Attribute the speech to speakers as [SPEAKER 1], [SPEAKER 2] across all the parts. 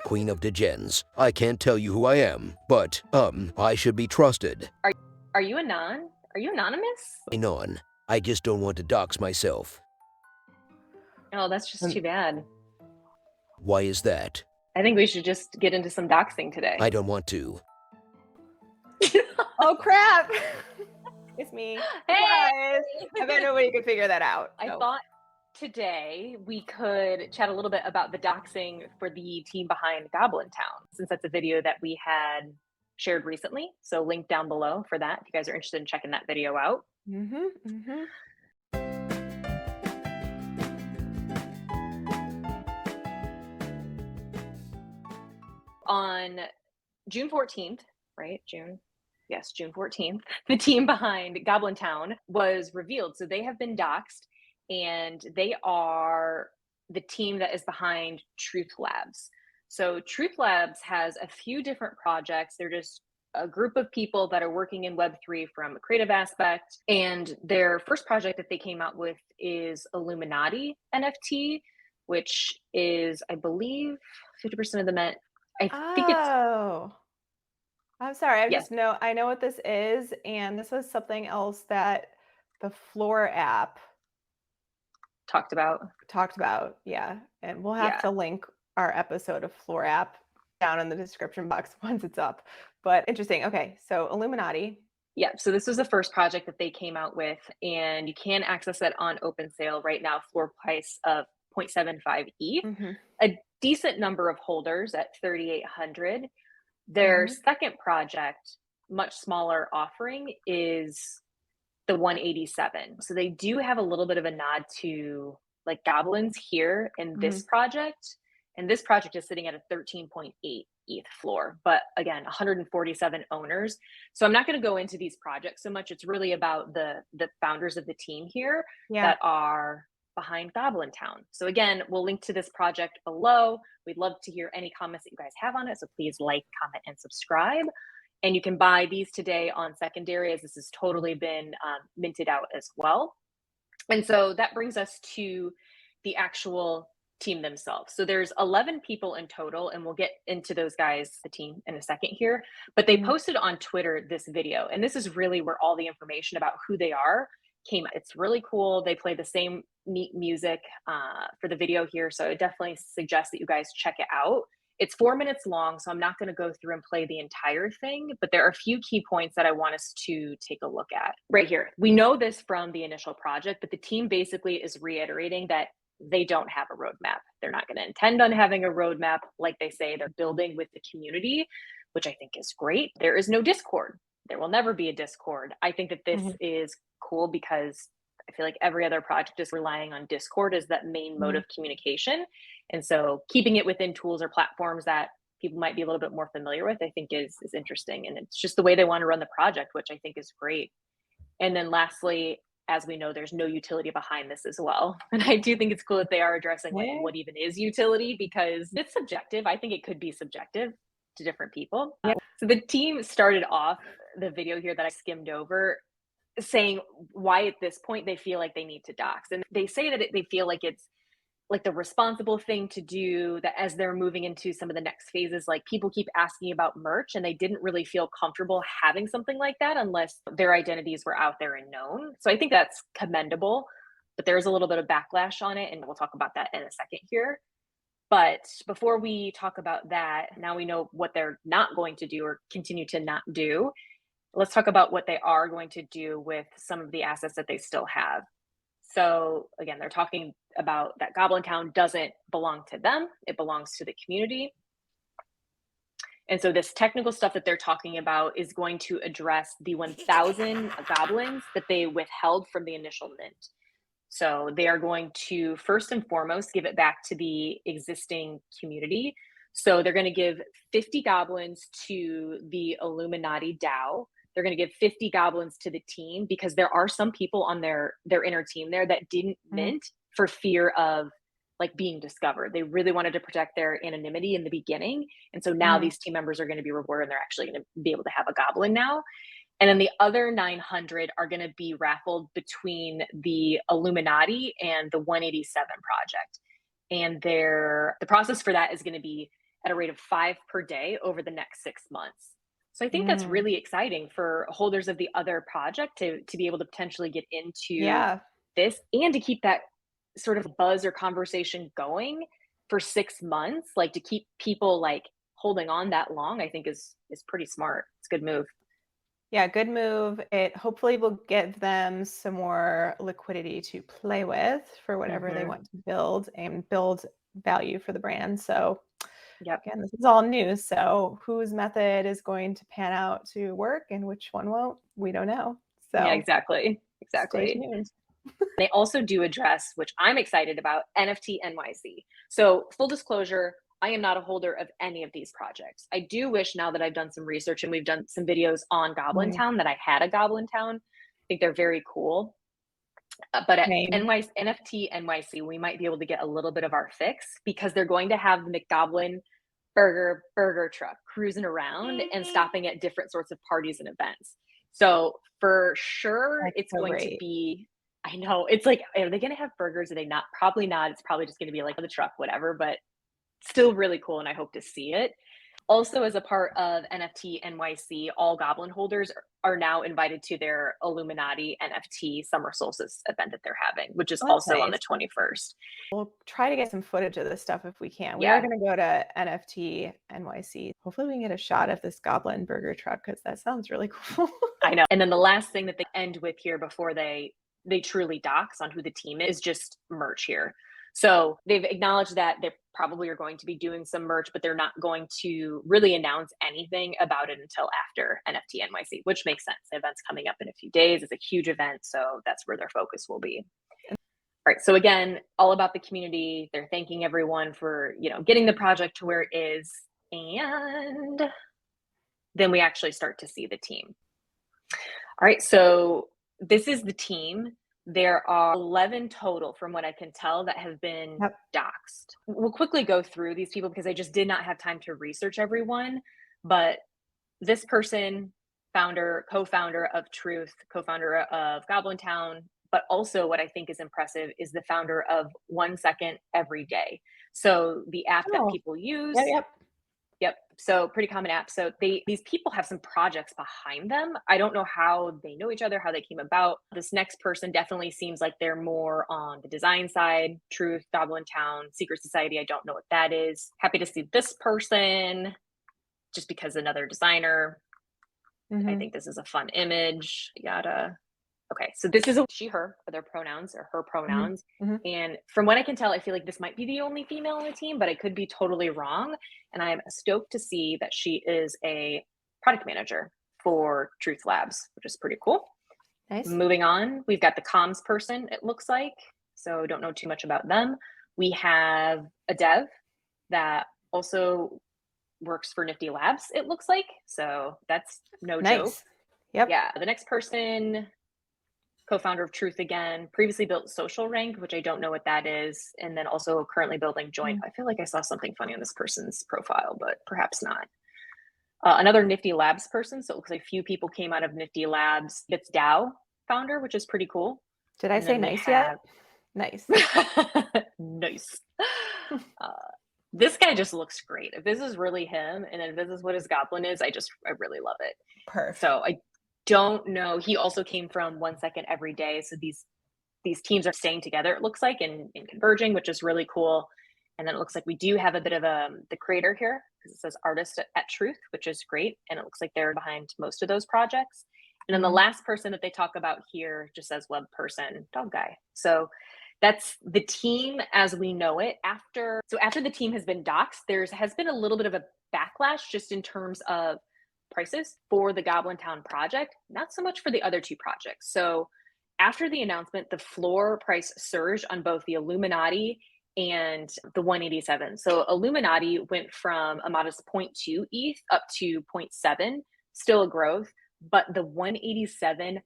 [SPEAKER 1] Queen of Degens. I can't tell you who I am, but, I should be trusted.
[SPEAKER 2] Are you Are you anonymous?
[SPEAKER 1] On. I just don't want to dox myself.
[SPEAKER 2] Oh, that's just too bad.
[SPEAKER 1] Why is that?
[SPEAKER 2] I think we should just get into some doxing today.
[SPEAKER 1] I don't want to.
[SPEAKER 3] Oh crap! It's me.
[SPEAKER 2] Hey!
[SPEAKER 3] Guys. I bet nobody could figure that out.
[SPEAKER 2] I thought today we could chat a little bit about the doxing for the team behind Goblintown, since that's a video that we had shared recently. So link down below for that if you guys are interested in checking that video out. On June 14th, right? June 14th, the team behind Goblintown was revealed. So they have been doxed, and they are the team that is behind Truth Labs. So Truth Labs has a few different projects. They're just a group of people that are working in Web3 from a creative aspect. And their first project that they came out with is Illuminati NFT, which is, I believe, 50% of the Met. I think it's.
[SPEAKER 3] I'm sorry. I know what this is, and this was something else that the Floor app
[SPEAKER 2] talked about.
[SPEAKER 3] Yeah, and we'll have to link our episode of Floor app down in the description box once it's up. But interesting. Okay, so Illuminati.
[SPEAKER 2] Yeah, so this was the first project that they came out with, and you can access it on open sale right now. Floor price of 0.75 ETH. A decent number of holders at 3,800. Their second project, much smaller offering, is the 187. So they do have a little bit of a nod to like goblins here in this project. And this project is sitting at a 13.8 ETH floor, but again, 147 owners. So I'm not going to go into these projects so much. It's really about the founders of the team here that are behind Goblintown. So again, we'll link to this project below. We'd love to hear any comments that you guys have on it. So please like, comment, and subscribe. And you can buy these today on secondary, as this has totally been minted out as well. And so that brings us to the actual team themselves. So there's 11 people in total, and we'll get into those guys, the team, in a second here. But they posted on Twitter this video, and this is really where all the information about who they are came. It's really cool. They play the same neat music for the video here, so I definitely suggest that you guys check it out. It's 4 minutes long, so I'm not going to go through and play the entire thing, but there are a few key points that I want us to take a look at right here. We know this from the initial project, but the team basically is reiterating that they don't have a roadmap. They're not going to intend on having a roadmap. Like they say, they're building with the community, which I think is great. There is no Discord. There will never be a Discord. I think that this is cool because I feel like every other project is relying on Discord as that main mode of communication. And so keeping it within tools or platforms that people might be a little bit more familiar with, I think is interesting. And it's just the way they want to run the project, which I think is great. And then lastly, as we know, there's no utility behind this as well. And I do think it's cool that they are addressing like what even is utility, because it's subjective. I think it could be subjective to different people. So the team started off the video here that I skimmed over saying why at this point they feel like they need to dox. And they say that they feel like it's like the responsible thing to do, that as they're moving into some of the next phases, like people keep asking about merch and they didn't really feel comfortable having something like that unless their identities were out there and known. So I think that's commendable, but there's a little bit of backlash on it, and we'll talk about that in a second here. But before we talk about that, now we know what they're not going to do or continue to not do. Let's talk about what they are going to do with some of the assets that they still have. So again, they're talking about that Goblintown doesn't belong to them. It belongs to the community. And so this technical stuff that they're talking about is going to address the 1,000 goblins that they withheld from the initial mint. So they are going to first and foremost give it back to the existing community. So they're going to give 50 goblins to the Illuminati DAO. They're going to give 50 goblins to the team, because there are some people on their inner team there that didn't mint for fear of like being discovered. They really wanted to protect their anonymity in the beginning. And so now these team members are going to be rewarded, and they're actually going to be able to have a goblin now. And then the other 900 are going to be raffled between the Illuminati and the 187 project. And the process for that is going to be, at a rate of 5 per day over the next 6 months. So I think that's really exciting for holders of the other project to be able to potentially get into
[SPEAKER 3] Yeah.
[SPEAKER 2] this and to keep that sort of buzz or conversation going for 6 months, like to keep people like holding on that long, I think is pretty smart. It's a good move.
[SPEAKER 3] Yeah, good move. It hopefully will give them some more liquidity to play with for whatever they want to build and build value for the brand. So
[SPEAKER 2] Yep.
[SPEAKER 3] again, this is all new. So whose method is going to pan out to work and which one won't, we don't know. So
[SPEAKER 2] Yeah, exactly.
[SPEAKER 3] stay
[SPEAKER 2] Exactly.
[SPEAKER 3] tuned.
[SPEAKER 2] They also do address, which I'm excited about, NFT.NYC. So full disclosure, I am not a holder of any of these projects. I do wish now that I've done some research and we've done some videos on Goblintown that I had a Goblintown. I think they're very cool. But at NFT.NYC, we might be able to get a little bit of our fix because they're going to have the McGoblin burger truck cruising around and stopping at different sorts of parties and events. So for sure,
[SPEAKER 3] That's
[SPEAKER 2] it's
[SPEAKER 3] so
[SPEAKER 2] going to
[SPEAKER 3] great.
[SPEAKER 2] be, I know, it's like, are they going to have burgers? Are they not? Probably not. It's probably just going to be like the truck, whatever, but still really cool. And I hope to see it. Also, as a part of NFT NYC, all Goblin holders are now invited to their Illuminati NFT summer solstice event that they're having, which is
[SPEAKER 3] Oh, that's
[SPEAKER 2] also on
[SPEAKER 3] nice.
[SPEAKER 2] the 21st.
[SPEAKER 3] We'll try to get some footage of this stuff if we can. We are
[SPEAKER 2] Yeah.
[SPEAKER 3] going to go to NFT NYC. Hopefully we can get a shot of this Goblin burger truck because that sounds really cool.
[SPEAKER 2] I know. And then the last thing that they end with here before they truly dox on who the team is just merch here. So they've acknowledged that they probably are going to be doing some merch, but they're not going to really announce anything about it until after NFT NYC, which makes sense. The event's coming up in a few days. It's a huge event, so that's where their focus will be. All right. So again, all about the community. They're thanking everyone for, getting the project to where it is. And then we actually start to see the team. All right. So this is the team. There are 11 total, from what I can tell, that have been doxxed. We'll quickly go through these people because I just did not have time to research everyone. But this person, founder, co-founder of Truth, co-founder of Goblintown, but also what I think is impressive is the founder of 1 Second Every Day. So the app that people use. Yep. So pretty common app. So these people have some projects behind them. I don't know how they know each other, how they came about. This next person definitely seems like they're more on the design side. Truth, Goblintown, Secret Society. I don't know what that is. Happy to see this person just because another designer. I think this is a fun image. Yada. Okay, so this is a she, her, for their pronouns or her pronouns. And from what I can tell, I feel like this might be the only female on the team, but I could be totally wrong. And I'm stoked to see that she is a product manager for Truth Labs, which is pretty cool.
[SPEAKER 3] Nice.
[SPEAKER 2] Moving on, we've got the comms person, it looks like. So don't know too much about them. We have a dev that also works for Nifty Labs, it looks like. So that's no joke.
[SPEAKER 3] Yep.
[SPEAKER 2] Yeah, the next person, co-founder of Truth again, previously built Social Rank, which I don't know what that is, and then also currently building Joint. I feel like I saw something funny on this person's profile, but perhaps not. Another Nifty Labs person, so it looks like a few people came out of Nifty Labs. It's DAO founder, which is pretty cool.
[SPEAKER 3] Did I say nice yet? Nice.
[SPEAKER 2] Nice. This guy just looks great. If this is really him, and if this is what his goblin is, I really love it.
[SPEAKER 3] Perfect.
[SPEAKER 2] So I don't know. He also came from 1 Second Every Day. So these teams are staying together, it looks like, and converging, which is really cool. And then it looks like we do have a bit of the creator here because it says artist at Truth, which is great. And it looks like they're behind most of those projects. And then the last person that they talk about here just says web person, dog guy. So that's the team as we know it. After the team has been doxxed, there has been a little bit of a backlash just in terms of prices for the Goblintown project, not so much for the other two projects. So after the announcement, the floor price surged on both the Illuminati and the 187. So Illuminati went from a modest 0.2 ETH up to 0.7, still a growth, but the 187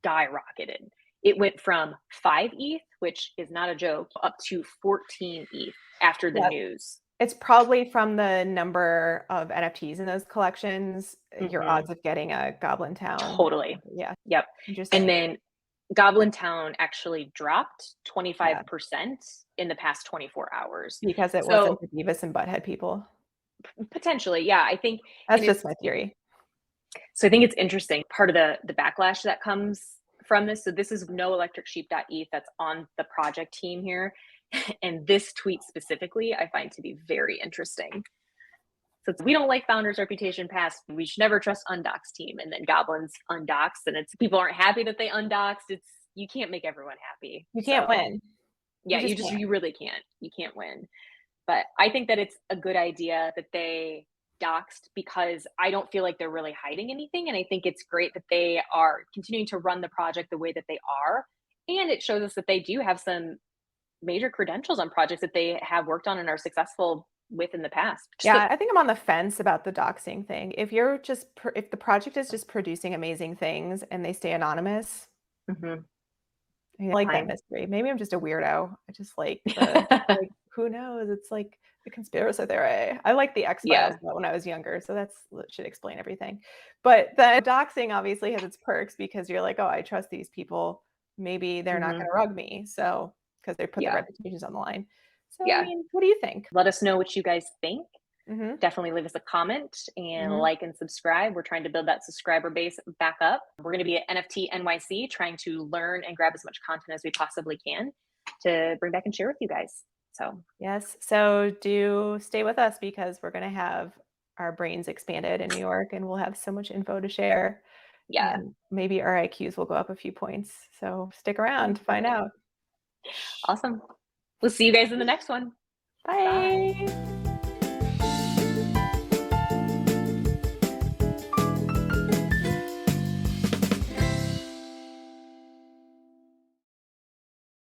[SPEAKER 2] skyrocketed. It went from 5 ETH, which is not a joke, up to 14 ETH after the news.
[SPEAKER 3] It's probably from the number of NFTs in those collections, your odds of getting a Goblintown.
[SPEAKER 2] Totally.
[SPEAKER 3] Yeah.
[SPEAKER 2] Yep. And then Goblintown actually dropped 25% in the past 24 hours.
[SPEAKER 3] Because it wasn't
[SPEAKER 2] So
[SPEAKER 3] the Beavis and Butthead people.
[SPEAKER 2] potentially, yeah, I think,
[SPEAKER 3] That's
[SPEAKER 2] and
[SPEAKER 3] just my theory.
[SPEAKER 2] so I think it's interesting. Part of the backlash that comes from this. So this is no electric sheep.eth that's on the project team here. And this tweet specifically, I find to be very interesting. So it's, we don't like founders' reputation past. We should never trust Undoxed team. And then Goblins undoxed, and it's people aren't happy that they undoxed. It's, you can't make everyone happy.
[SPEAKER 3] You can't win.
[SPEAKER 2] Yeah,
[SPEAKER 3] You just can't.
[SPEAKER 2] you really can't. You can't win. But I think that it's a good idea that they doxed, because I don't feel like they're really hiding anything. And I think it's great that they are continuing to run the project the way that they are. And it shows us that they do have some major credentials on projects that they have worked on and are successful with in the past.
[SPEAKER 3] Yeah, I think I'm on the fence about the doxing thing. If you're just if the project is just producing amazing things and they stay anonymous,
[SPEAKER 2] Mm-hmm.
[SPEAKER 3] I like that mystery. Maybe I'm just a weirdo. I just like the like, who knows? It's like the conspiracy theory. I like the X-Files when I was younger, so that should explain everything. But the doxing obviously has its perks, because you're like, oh, I trust these people. Maybe they're not going to rug me. So because they put their reputations on the line. So I mean, what do you think?
[SPEAKER 2] Let us know what you guys think. Definitely leave us a comment and like and subscribe. We're trying to build that subscriber base back up. We're going to be at NFT.NYC trying to learn and grab as much content as we possibly can to bring back and share with you guys. So
[SPEAKER 3] yes, so do stay with us, because we're going to have our brains expanded in New York, and we'll have so much info to share.
[SPEAKER 2] Yeah,
[SPEAKER 3] and maybe our IQs will go up a few points. So stick around to find out.
[SPEAKER 2] Awesome. We'll see you guys in the next one.
[SPEAKER 3] Bye.